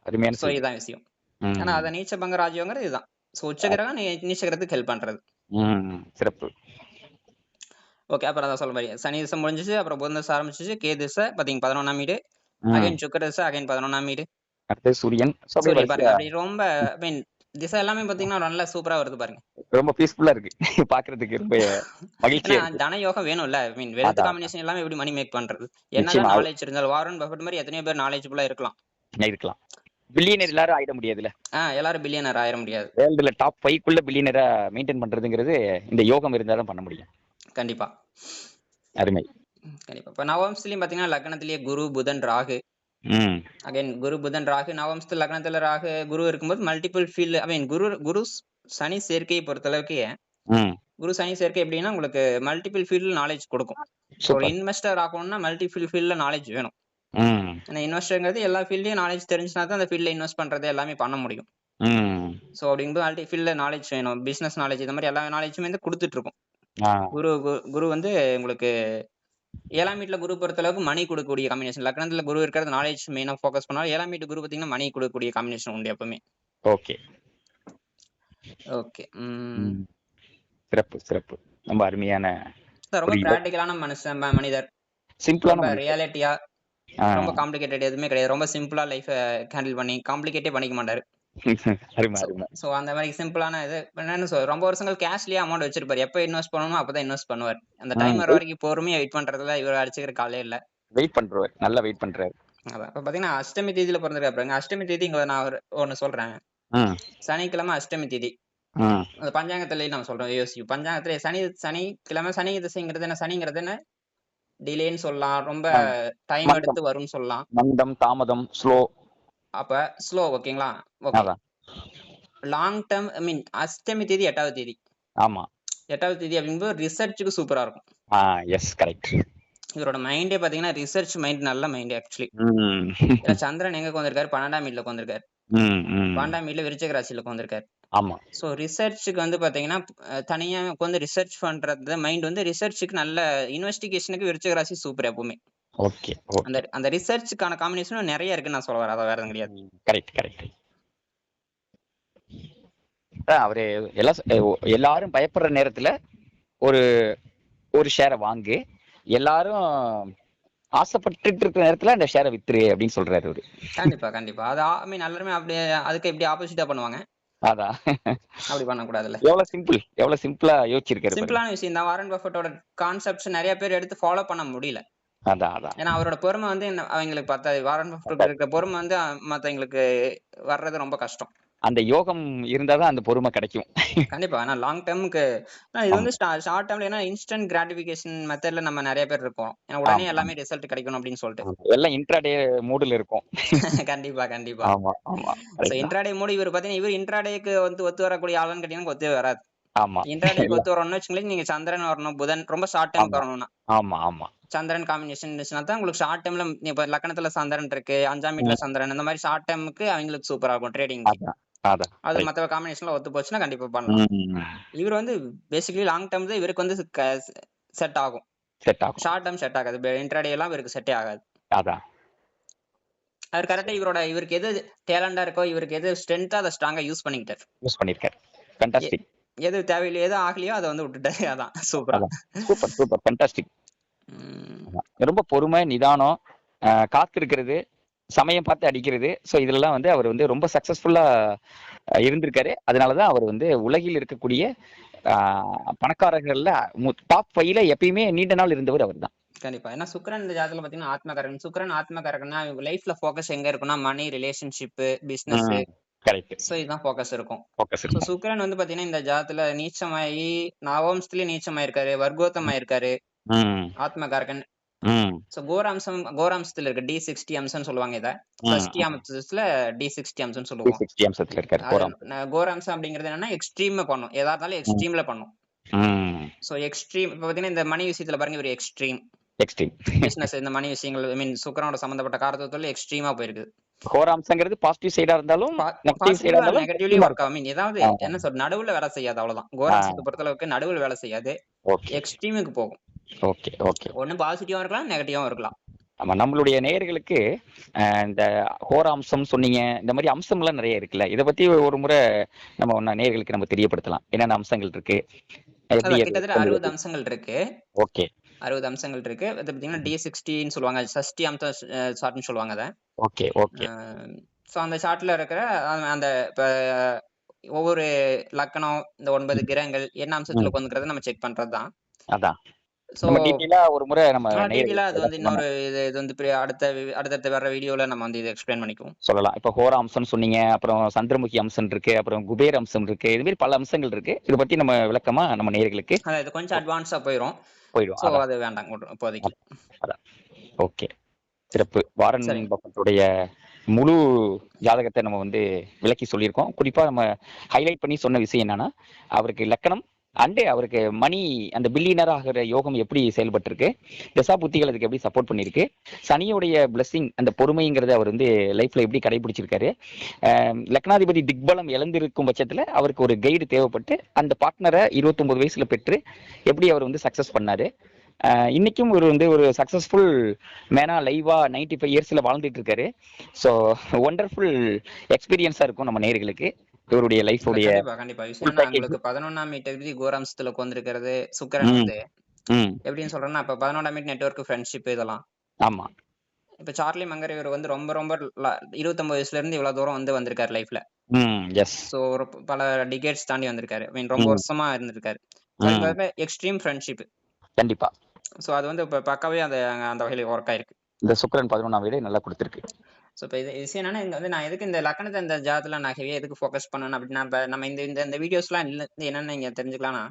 அருமையான. சோ இதான் விஷயம். ஆனா அத நீச்ச பங்க ராஜயோகங்கிறது இதுதான். சோ உச்ச கிரகம் நீச்ச கிரகத்துக்கு ஹெல்ப் பண்றது. சிறப்பு. ஓகே. அப்புறம் அதான் சொல்ல மாதிரி சனி திசை முடிஞ்சிச்சு, அப்புறம் புதன் திசை ஆரம்பிச்சிச்சு, கே திசை பாத்தீங்க 11ஆம் வீடு, அகைன் சுக்கிர திசை, அகைன் 11ஆம் வீடு, அடுத்து சூரியன் பாருங்க. அப்படி ரொம்ப ஐ மீன் திசை எல்லாமே பாத்தீங்கன்னா நல்லா சூப்பரா வருது பாருங்க. ரொம்ப பீஸ்ஃபுல்லா இருக்கு பாக்குறதுக்கு. ரொம்ப மகிழ்ச்சியா இருக்கு. தன யோகம் வேணும்ல. ஐ மீன் வெல்த் காம்பினேஷன் எல்லாமே எப்படி மணி மேக் பண்றது? என்னதான் நாலேஜ் இருந்தாலும் வாரன் பஃபெட் மாதிரி எத்தனையோ பேர் நாலேஜ்ஃபுல்லா இருக்கலாம். பில்லியனர் எல்லாரும் ஆயிட முடியாதுல. எல்லாரும் பில்லியனர் ஆயிட முடியாது. வேர்ல்டுல டாப் 5 குள்ள பில்லியனரா மெயின்டைன் பண்றதுங்கிறது இந்த யோகம் இருந்தா தான் பண்ண முடியும். கண்டிப்பா. அருமை. கண்டிப்பா. இப்ப நவம்சத்திலயும் பாத்தீங்கன்னா லக்னத்திலேயே குரு புதன் ராகு. அகைன் குரு புதன் ராகு நவம்சத்துல லக்னத்துல ராகு குரு இருக்கும்போது மல்டிபிள் ஃபீல்ட். ஐ மீன் குரு சனி சேர்க்கையை பொறுத்தளவுக்கு குரு சனி சேர்க்கை எப்படின்னா உங்களுக்கு மல்டிபிள் ஃபீல்ட்ல நாலேஜ் கொடுக்கும். ஒரு இன்வெஸ்டர் ஆகணும்னா மல்டிபிள் ஃபீல்ட்ல நாலேஜ் வேணும். ஏன்னா இன்வெஸ்டர்ங்கிறது எல்லா ஃபீல்ட்லயும் நாலேஜ் தெரிஞ்சுனா தான் அந்த ஃபீல்ட்ல இன்வெஸ்ட் பண்றது எல்லாமே பண்ண முடியும். சோ அப்படிங்கும்போது மல்டி ஃபீல்ட்ல நாலேஜ் வேணும். பிசினஸ் நாலேஜ் இந்த மாதிரி எல்லா நாலேஜுமே வந்து கொடுத்துட்டு இருக்கும். குரு வந்து உங்களுக்கு 7ஆம் வீட்டுல குரு பொறுத்தளவுக்கு மணி கொடுக்கக்கூடிய காம்பினேஷன். லக்னத்துல குரு இருக்கிறது நாலேஜ் மெயினா ஃபோக்கஸ் பண்ணாலும் 7ஆம் வீட்டு குரு பாத்தீங்கன்னா மணி கொடுக்கக்கூடிய காம்பினேஷன் உண்டு எப்பவுமே. ஓகே. சிறப்பு. ரொம்ப அருமையான, ரொம்ப பிராக்டிகலான மனிதர். சிம்பிளான ரியாலிட்டியா, ரொம்ப காம்ப்ளிகேட்டட் எதுவுமே கிடையாது. ரொம்ப சிம்பிளா லைஃப் ஹேண்டில் பண்ணி காம்ப்ளிகேட்டே பண்ணிக்க மாட்டாரு. சோ அந்த மாதிரி சிம்பிளான இது என்னன்னு ரொம்ப வருஷங்கள் கேஷ்லயே அமௌண்ட் வச்சிருப்பாரு. எப்ப இன்வெஸ்ட் பண்ணணுமோ அப்பதான் இன்வெஸ்ட் பண்ணுவார். அந்த டைம் வர வரைக்கும் பொறுமையா வெயிட் பண்றதுல இவர் அடிச்சுக்கிற காலே இல்ல. வெயிட் பண்றாரு, நல்லா வெயிட் பண்றாரு. அதான் இப்ப பாத்தீங்கன்னா அஷ்டமி தேதியில பிறந்திருக்காரு. அஷ்டமி தேதி இங்க நான் ஒன்னு சொல்றேன். சனிக்கிழமை அஷ்டமி தேதி. அந்த பஞ்சாங்கத்திலேயே நம்ம சொல்றோம். யோசி பஞ்சாங்கத்திலே சனிக்கிழமை சனி திசைங்கிறது என்ன? சனிங்கிறது என்ன? டிலேன்னு சொல்லலாம், ரொம்ப டைம் எடுத்து வரும்னு சொல்லலாம். மந்தம், தாமதம், ஸ்லோ. அப்ப ஸ்லோ ஓகேங்களா? ஓகே. லாங் டர்ம் ஐ மீன் அஷ்டமி தேதி 8வது தேதி. ஆமா. 8வது தேதி அப்படிங்கும்போது ரிசர்ச்சுக்கு சூப்பரா இருக்கும். Yes correct. இவரோட மைண்டே பாத்தீங்கன்னா ரிசர்ச் மைண்ட், நல்ல மைண்ட் ஆக்சுவலி. ம். ஏன்னா சந்திரன் எங்க உட்கார்ந்திருக்காரு? 12ஆம் வீட்ல உட்கார்ந்திருக்காரு. ம், ம். 12ஆம் வீட்ல விருச்சிக ராசியில உட்கார்ந்திருக்காரு. ஆமா. சோ ரிசர்ச்சுக்கு வந்து பாத்தீங்கன்னா, தனியா உட்கார்ந்து ரிசர்ச் பண்றது மைண்ட் வந்து ரிசர்ச்சுக்கு நல்ல இன்வெஸ்டிகேஷனுக்கு விருச்சிக ராசி சூப்பர் எப்பவுமே. ஓகே, அந்த ஓகே. அந்த ரிசர்ச்சுக்கான காம்பினேஷனும் நெறைய இருக்குன்னு நான் சொல்ல வரேன். அதான் வேற எதுவும் கிடையாது. Correct, correct. அவரு எல்லாரும் பயப்படுற நேரத்துல ஒரு ஒரு ஷேரை வாங்கு, எல்லாரும் ஆசைப்பட்டுட்டு இருக்கிற நேரத்துல அந்த ஷேரை வித்துரு அப்படின்னு சொல்றாரு அவரு. கண்டிப்பா, கண்டிப்பா. அது ஐ மீன் எல்லாருமே அப்படியே அதுக்கு எப்படி ஆப்போசிட்டா பண்ணுவாங்க. அதான். அப்படி பண்ணக்கூடாதுல்ல. எவ்வளவு சிம்பிளா யோசிச்சிருக்காரு பாருங்க. சிம்பிளான விஷயம் தான். வாரன் பஃபட்டோட கான்செப்ட்ஸ் நெறைய பேர் எடுத்து ஃபாலோ பண்ண முடியல. அதான், அதான். ஏன்னா அவரோட பொறுமை வந்து அவங்களுக்கு பத்தாது. வாரன் பஃபட்டோட இருக்கிற பொறுமை வந்து மத்தவங்களுக்கு வர்றது ரொம்ப கஷ்டம். அந்த யோகம் இருந்தாதான் அந்த பொறுமை கிடைக்கும். கண்டிப்பா. ஆனா லாங் டெர்ம்க்கு இது வந்து ஷார்ட் டெர்ம்ல ஏன்னா இன்ஸ்டன்ட் கிராட்டிஃபிகேஷன் மெத்தட்ல நம்ம நெறைய பேர் இருக்கோம். ஏன்னா உடனே எல்லாமே ரிசல்ட் கிடைக்கணும் அப்படின்னு சொல்லிட்டு. எல்லாம் இன்ட்ராடே மூடுல இருக்கும். கண்டிப்பா, கண்டிப்பா. ஆமா, ஆமா. சோ இன்ட்ராடே மோடு இவர் பாத்தீங்கன்னா, இவர் இன்ட்ராடேக்கு வந்து ஒத்து வரக்கூடிய ஆளுன்னு கேட்டீங்கன்னா ஒத்தே வராது. ஆமா. இன்ட்ராடேக்கு ஒத்து வரணும்னு வச்சுக்கோங்களேன், நீங்க சந்திரன் வரணும், புதன் ரொம்ப ஷார்ட் டைம்க்கு வரணும்னா. ஆமா, ஆமா. சந்திரன் காம்பினேஷன் இருந்துச்சுன்னா தான் உங்களுக்கு ஷார்ட் டைம்ல இப்ப லக்னத்துல சந்திரன் இருக்கு, 5ஆம் வீட்ல சந்திரன் இந்த மாதிரி ஷார்ட் டைமுக்கு அவங்களுக்கு சூப்பரா இருக்கும் ட்ரேடிங்க்கு. அதான். அது மத்த காம்பினேஷன்ல ஒத்து போச்சுன்னா கண்டிப்பா பண்ணலாம். இவர் வந்து பேசிக்கலி லாங் டேர்ம் தான் இவருக்கு வந்து செட் ஆகும். ஷார்ட் டேர்ம் செட் ஆகாது. இன்ட்ராடே எல்லாம் இவருக்கு செட்டே ஆகாது. அதான். அவர் கரெக்ட்டா இவருக்கு எது டேலண்டா இருக்கோ, இவருக்கு எது ஸ்ட்ரென்த்தா அத ஸ்ட்ராங்கா யூஸ் பண்ணிக்கிட்டாரு. ஃபேண்டாஸ்டிக். எது தேவையில்லையோ, எது ஆகலையோ அத வந்து விட்டுட்டாரு. அதான் சூப்பரா. Super fantastic. ரொம்ப பொறுமை, நிதானம், காத்திருக்கிறது, சமயம் பார்த்து அடிக்கிறது. சோ இதெல்லாம் வந்து அவர் வந்து ரொம்ப சக்சஸ்ஃபுல்லா இருந்திருக்காரு. அதனாலதான் அவர் வந்து உலகில் இருக்கக்கூடிய பணக்காரர்கள்ல டாப் 5ல எப்பயுமே நீண்ட நாள் இருந்தவர் அவர்தான். கண்டிப்பா. ஏன்னா சுக்கிரன் இந்த ஜாதகத்துல பாத்தீங்கன்னா ஆத்மகாரகன். சுக்கிரன் ஆத்மகாரகன்னா லைஃப்ல ஃபோக்கஸ் எங்க இருக்குன்னா மணி, ரிலேஷன்ஷிப், பிசினஸ். கரெக்ட். சோ இதுதான் ஃபோக்கஸ் இருக்கும். சோ சுக்கிரன் வந்து பாத்தீங்கன்னா இந்த ஜாதகத்துல நீச்சமாயி நவம்சத்திலே நீச்சமாயிருக்காரு, வர்க்கோத்தமாயிருக்காரு. ஆத்மகாரகன். சோ கோராம்சத்துல இருக்கு. D60 அம்சம்னு சொல்லுவாங்க இத. ஷஷ்டி அம்சத்துல D60 அம்சம்னு சொல்லுவோம். D60 அம்சத்துல இருக்காரு கோராம்சம் அப்படிங்கிறது என்னன்னா எக்ஸ்ட்ரீம் பண்ணும். எதா இருந்தாலும் எக்ஸ்ட்ரீம்ல பண்ணும். சோ எக்ஸ்ட்ரீம் இப்ப பாத்தீங்கன்னா இந்த மணி விஷயத்துல பாருங்க இவர் எக்ஸ்ட்ரீம். பிசினஸ் இந்த மணி விஷயங்கள் ஐ மீன் சுக்கிரனோட சம்பந்தப்பட்ட காரகத்துல எக்ஸ்ட்ரீமா போயிருக்கு. கோராம்சங்கிறது பாசிட்டிவ் சைடா இருந்தாலும் நெகட்டிவ்லி ஒர்க் ஆகும். ஏதாவது என்ன சொல்ற நடுவுல வேலை செய்யாது அவ்வளவுதான். கோராம்சத்தை பொறுத்தளவுக்கு நடுவுல வேலை செய்யாது. எக்ஸ்ட்ரீமுக்கு போகும். Okay, okay. ஒண்ணு பாசிட்டிவா இருக்கலாம், நெகட்டிவாவும் இருக்கலாம். ஆமா, நம்மளுடைய நேயர்களுக்கு இந்த கோராம்சம் சொன்னீங்க, இந்த மாதிரி அம்சம் எல்லாம் நிறைய இருக்குல்ல. இத பத்தி ஒரு முறை நம்ம நேயர்களுக்கு நம்ம தெரியப்படுத்தலாம். என்னென்ன அம்சங்கள் இருக்கு? கிட்டத்தட்ட 60 அம்சங்கள் இருக்கு. ஓகே. 60 அம்சங்கள் இருக்கு. அது பாத்தீங்கன்னா D60ன்னு சொல்லுவாங்க. ஷஷ்டி அம்ச சார்ட்னு சொல்லுவாங்க அத. Okay, okay. சோ அந்த சார்ட்ல இருக்கிற அந்த இப்ப ஒவ்வொரு லக்னம், இந்த 9 கிரகங்கள் என்ன அம்சத்துல உட்கார்ந்திருக்கிறத நம்ம செக் பண்றதுதான். அதான். நம்ம டீடைலா ஒரு முறை நம்ம டீடைலா அது வந்து இன்னொரு இது வந்து அடுத்தடுத்த வர வீடியோல நம்ம வந்து இதை எக்ஸ்பிளைன் பண்ணிக்குவோம். சொல்லலாம். இப்ப ஹோர அம்சம் சொன்னீங்க, அப்புறம் சந்திரமுகி அம்சம் இருக்கு, அப்புறம் குபேர அம்சம் இருக்கு. இது மாதிரி பல அம்சங்கள் இருக்கு. இத பத்தி நம்ம விளக்கமா நம்ம நேயர்களுக்கு இது கொஞ்சம் அட்வான்ஸா போயிடும். சோ அது வேண்டாம் இப்போதைக்கு. ஓகே. சிறப்பு. வாரன் பஃபெட்டோடைய முழு ஜாதகத்தை நம்ம வந்து விளக்கி சொல்லியிருக்கோம். குறிப்பா நம்ம ஹைலைட் பண்ணி சொன்ன விஷயம் என்னன்னா, அவருக்கு லக்கணம் அண்ட் அவருக்கு மணி அந்த பில்லியனர் ஆகிற யோகம் எப்படி செயல்பட்டு இருக்கு, தசா புத்திகள் அதுக்கு எப்படி சப்போர்ட் பண்ணிருக்கு, சனியோடைய பிளஸிங் அந்த பொறுமைங்கிறத அவர் வந்து லைஃப்ல எப்படி கடைபிடிச்சிருக்காரு, லக்னாதிபதி திக்பலம் இழந்திருக்கும் பட்சத்துல அவருக்கு ஒரு கைடு தேவைப்பட்டு அந்த பார்ட்னரை 29 வயசுல பெற்று எப்படி அவர் வந்து சக்சஸ் பண்ணாரு. இன்னைக்கும் ஒரு சக்சஸ்ஃபுல் மேனா லைவா 95 இயர்ஸ்ல வாழ்ந்துட்டு இருக்காரு. ஸோ ஒண்டர்ஃபுல் எக்ஸ்பீரியன்ஸா இருக்கும் நம்ம நேயர்களுக்கு இவருடைய லைஃபோடைய. கண்டிப்பா உங்களுக்கு 11ஆம் வீட்டு கோராம்சத்துல உட்கார்ந்திருக்கிறது சுக்கிரன் வந்து எப்படின்னு சொல்றேன்னா இப்ப 11ஆம் வீட்டு நெட்வொர்க் ஃப்ரெண்ட்ஷிப் இதெல்லாம். ஆமா. இப்ப சார்லி மங்கர் இவர் வந்து ரொம்ப ரொம்ப 29 வயசுல இருந்து இவ்வளவு தூரம் வந்து வந்திருக்காரு லைஃப்ல. சோ பல டிகேட்ஸ் தாண்டி வந்திருக்காரு. ஐ மீன் ரொம்ப வருஷமா இருந்திருக்காரு. Extreme friendship. கண்டிப்பா. சோ அது வந்து இப்ப பக்காவே அந்த வகையில ஒர்க் ஆயிருக்கு. இந்த சுக்கிரன் 11ஆம் வீடு நல்லா கொடுத்திருக்கு. சோ இப்ப இது விஷயம் என்னன்னா இங்க வந்து நான் எதுக்கு இந்த லக்னத்தை இந்த ஜாதத்துல நான் ஹெவியா எதுக்கு ஃபோக்கஸ் பண்ணணும் அப்படின்னா நம்ம இந்த வீடியோஸ்லாம் என்னன்னு நீங்க தெரிஞ்சுக்கலாம்னா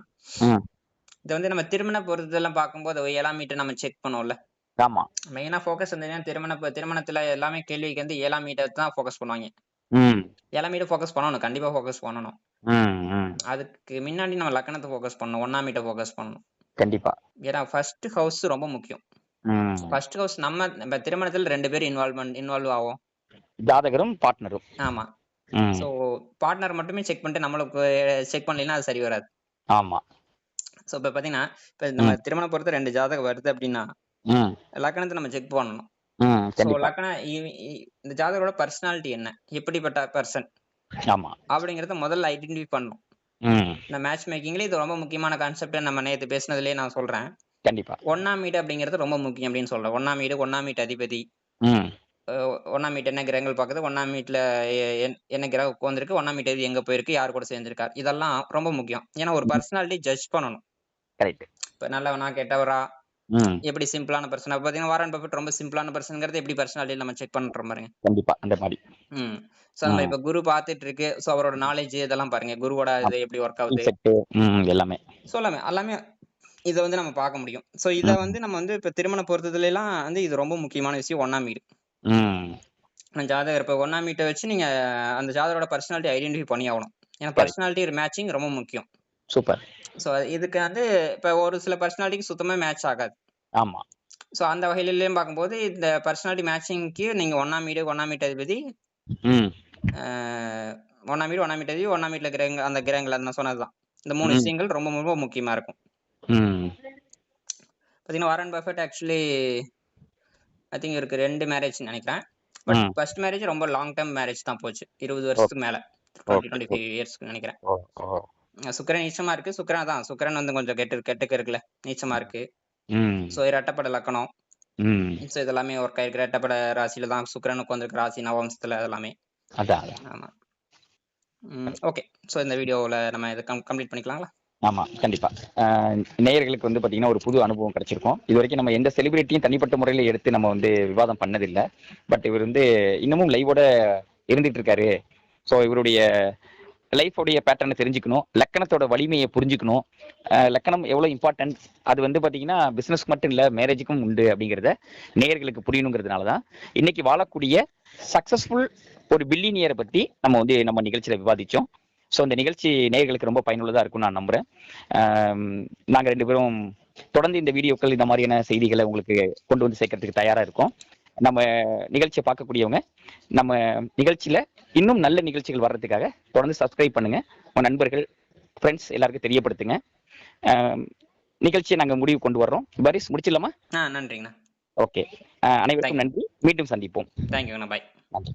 இது வந்து நம்ம திருமண பொறுத்தெல்லாம் பார்க்கும்போது 7ஆம் வீட்டை நம்ம செக் பண்ணுவோம்ல. ஆமா. மெயினா ஃபோக்கஸ் வந்து திருமணத்துல எல்லாமே கேள்விக்கு வந்து 7ஆம் வீட்டை தான் ஃபோக்கஸ் பண்ணுவாங்க. 7ஆம் வீட்டை ஃபோக்கஸ் பண்ணணும், கண்டிப்பா ஃபோக்கஸ் பண்ணணும். அதுக்கு முன்னாடி நம்ம லக்னத்தை ஃபோக்கஸ் பண்ணணும், 1ஆம் வீட்டை ஃபோக்கஸ் பண்ணணும். கண்டிப்பா. ஏன்னா ஃபர்ஸ்ட் ஹவுஸ் ரொம்ப முக்கியம். ம். ஃபர்ஸ்ட் ஹவுஸ் நம்ம திருமணத்துல 2 பேரும் இன்வால்வ் ஆவோம். ஜாதகரும் பார்ட்னரும். ஆமா. ம். சோ பார்ட்னர் மட்டுமே செக் பண்ணிட்டு நம்மளுக்கு செக் பண்ணலைன்னா அது சரி வராது. ஆமா. சோ இப்ப பாத்தீங்கன்னா, இப்ப நம்ம ம். திருமண பொறுத்து 2 ஜாதகம் வருது அப்படின்னா, ம். லக்னத்த நம்ம செக் பண்ணணும். ம். சோ கண்டிப்பா. லக்ன இந்த ஜாதகரோட பர்சனாலிட்டி என்ன? எப்படிப்பட்ட பெர்சன்? ஆமா. அப்படிங்கிறத முதல்ல ஐடென்டிஃபை பண்ணணும். ம். இந்த மேட்ச் மேக்கிங்ல இது ரொம்ப முக்கியமான கான்செப்ட் நம்ம நேத்து பேசினதிலேயே நான் சொல்றேன். கண்டிப்பா. 1ஆம் வீடு அப்படிங்கிறது ரொம்ப முக்கியம் அப்படின்னு சொல்றேன். 1ஆம் வீட்டு அதிபதி. ம். 1ஆம் வீட்டு என்ன கிரகங்கள் பாக்குது, 1ஆம் வீட்ல என்ன கிரகம் உட்கார்ந்திருக்கு, 1ஆம் வீட்டு எங்க போயிருக்கு, யார் கூட சேர்ந்திருக்கார். இதெல்லாம் ரொம்ப முக்கியம். ஏன்னா ஒரு ம். பர்சனாலிட்டி ஜட்ஜ் பண்ணணும். கரெக்ட். இப்ப நல்லவனா, கெட்டவரா, ம். எப்படி சிம்பிளான பெர்சன். அப்ப பாத்தீங்கன்னா வாரன் பஃபெட் ரொம்ப சிம்பிளான பெர்சன்ங்கிறது எப்படி பர்சனாலிட்டி நம்ம செக் பண்றோம் பாருங்க. கண்டிப்பா. அந்த மாரி. ம். சோ நம்ம ம். இப்ப குரு பாத்துட்டு இருக்கு. சோ அவரோட நாலேட்ஜ் இதெல்லாம் பாருங்க. குருவோட இது எப்படி ஒர்க் ஸ்கில் ஆகுது. செட்டு. ம். எல்லாமே. எல்லாமே இத வந்து நம்ம பார்க்க முடியும். சோ இத ம். வந்து நம்ம வந்து இப்ப திருமண பொருத்தத்துலலாம் வந்து இது ரொம்ப முக்கியமான விஷயம் 1ஆம் வீடு. ம். ஜாதகர் இப்ப 1ஆம் வீட்ட வச்சு நீங்க அந்த ஜாதகரோட பர்சனாலிட்டி ஐடென்டிஃபை பண்ணி ஆகணும். ஏன்னா கரெக்ட். பர்சனாலிட்டி மேட்சிங் ரொம்ப முக்கியம். சூப்பர். சோ இதுக்கு வந்து இப்ப ஒரு சில பர்சனாலிட்டிக்கு சுத்தமா மேட்ச் ஆகாது. ஆமா. சோ அந்த வகையிலயும் பார்க்கும்போது இந்த பர்சனாலிட்டி மேட்சிங்க்கு நீங்க 1ஆம் வீட்டு அதிபதி, ம். அ 1ஆம் வீட்டு அதிபதி, 1ஆம் வீட்ல அந்த கிரகங்கள் நான் சொன்னதுதான். இந்த 3 ம். விஷயங்கள் ரொம்ப ரொம்ப முக்கியமா இருக்கும். ம். பார்த்தீங்கன்னா Warren Buffett actually I think இவருக்கு 2 மேரேஜ்ன்னு நெனைக்கிறேன். பட் ம். ஃபர்ஸ்ட் மேரேஜ் ரொம்ப லாங் டெர்ம் மேரேஜ் தான் போச்சு. 20 ஓகே. வருஷத்துக்கு மேல. 20, ஓகே. 25 இயர்ஸ்க்கு நெனைக்கிறேன். ஓ! ஓ! சுக்கிரன் நீச்சமா இருக்கு. சுக்கிரன் வந்து கொஞ்சம் கெட்டுக்க இருக்குல்ல. நீச்சமா இருக்கு. ம். சோ இரட்டைப்படை லக்கணம். ம். சோ இது எல்லாமே ஒர்க் ஆயிருக்கு. இரட்டைப்படை ராசியில தான் சுக்கிரன் உட்கார்ந்திருக்க ராசி நவம்சத்துல எல்லாமே. அதான், அதான். ஆமா. ஓகே. சோ இந்த வீடியோல நம்ம இத கம்ப்ளீட் பண்ணிக்கலாங்களா? ஆமா, கண்டிப்பா. அ நேயர்களுக்கு வந்து பாத்தீங்கன்னா, ஒரு புது அனுபவம் கிடைச்சிருக்கும். இதுவரைக்கும் நம்ம எந்த செலிபிரிட்டியும் தனிப்பட்ட முறையில எடுத்து நம்ம வந்து விவாதம் பண்ணதில்ல. பட் இவர் வந்து இன்னமும் லைவோட இருந்துட்டு இருக்காரு. ஸோ இவருடைய லைஃபோடைய பேட்டர்னை தெரிஞ்சுக்கணும், லக்கணத்தோட வலிமையை புரிஞ்சுக்கணும், லக்கணம் எவ்வளோ இம்பார்ட்டன்ட், அது வந்து பார்த்தீங்கன்னா பிஸ்னஸ்க்கு மட்டும் இல்லை மேரேஜுக்கும் உண்டு அப்படிங்கிறத நேயர்களுக்கு புரியணுங்கிறதுனால தான் இன்னைக்கு வாழக்கூடிய சக்ஸஸ்ஃபுல் ஒரு பில்லினியரை பற்றி நம்ம வந்து நம்ம நிகழ்ச்சியில் விவாதித்தோம். ஸோ இந்த நிகழ்ச்சி நேயர்களுக்கு ரொம்ப பயனுள்ளதாக இருக்கும்னு நான் நம்புகிறேன். நாங்கள் 2 பேரும் தொடர்ந்து இந்த வீடியோக்கள் இந்த மாதிரியான செய்திகளை உங்களுக்கு கொண்டு வந்து சேர்க்கறதுக்கு தயாராக இருக்கோம். நம்ம நிகழ்ச்சியை பார்க்கக்கூடியவங்க நம்ம நிகழ்ச்சியில் இன்னும் நல்ல நிகழ்ச்சிகள் வர்றதுக்காக தொடர்ந்து சப்ஸ்கிரைப் பண்ணுங்க. உங்க நண்பர்கள், ஃப்ரெண்ட்ஸ் எல்லாருக்கும் தெரியப்படுத்துங்க. நிகழ்ச்சியை நாங்கள் முடிவு கொண்டு வர்றோம். பாரிஸ் முடிச்சிடலாமா? நன்றிங்கண்ணா. ஓகே. அனைவருக்கும் நன்றி. மீண்டும் சந்திப்போம். தேங்க்யூண்ணா. பாய். நன்றி.